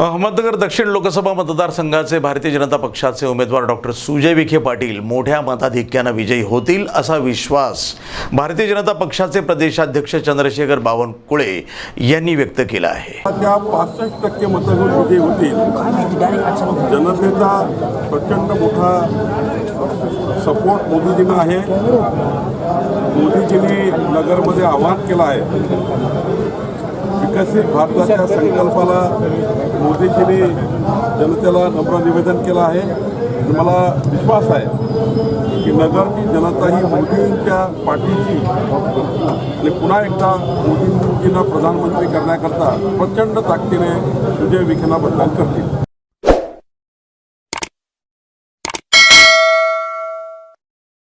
अहमदनगर दक्षिण लोकसभा मतदारसंघाचे भारतीय जनता पक्षाचे उमेदवार डॉक्टर सुजय विखे पाटील मोठ्या मताधिक्याने विजयी होतील असा विश्वास भारतीय जनता पक्षाचे प्रदेशाध्यक्ष चंद्रशेखर बावनकुळे यांनी व्यक्त केला आहे। त्या 65% मतांवर विजयी होतील। जनतेचा प्रचंड मोठा सपोर्ट मोदीजींना आहे। मोदीजींनी नगरमध्ये आवाहन केलं आहे। विकसित भारताच्या संकल्पाला मोदीजींनी जनतेला नम्र निवेदन केलं आहे। मला विश्वास आहे की नगरची जनता ही मोदींच्या पाठीशी आणि पुन्हा एकदा मोदींना प्रधानमंत्री करण्याकरता प्रचंड ताकदीने सुजय विखेंना मतदान करतील।